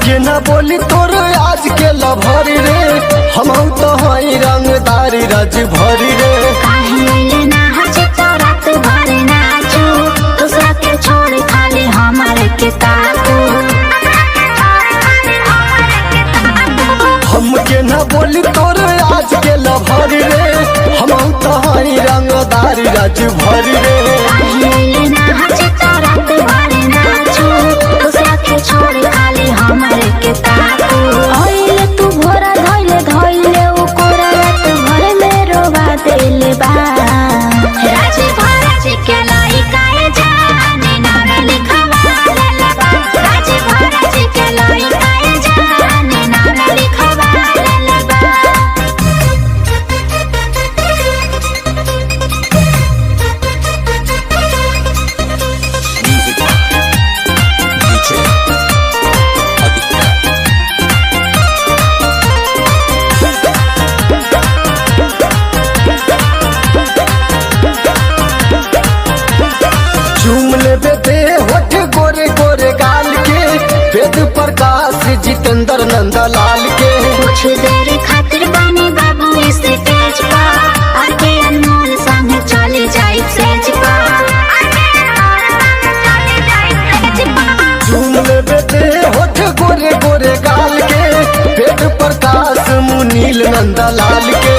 हमके न बोली तोर आज के लभरी रे, हम तो हई रंगदारी रज भरी रे। रात भर नाचू दूसरा के छोड़ खाली हमारे के ताकू। हमके न बोली तोर आज के लभरी रे, हम तो हई रंगदारी रज भरी रे। रात भर नाचू दूसरा के छोड़ खाली हमारे के ताकू। ओइले तू भोरा धइले धइले उ कोरा रात भर में रोवा देले बा। राजी भराजी के लइका ए जाने नारा लिखवा लेले बा। राजी भराजी के लइका ए जाने नारा लिखवा लेले बा। चूम लेबे दे होठ गोरे गोरे गाल के, वेद प्रकाश जितेंद्र नंदलाल के। कुछ देर खातिर बनी बाबू इस स्टेज पा, आगे अनमोल संग चले जाए सेज पा। चूम लेबे दे होठ गोरे गोरे गाल के, वेद प्रकाश मुनील नंदलाल के।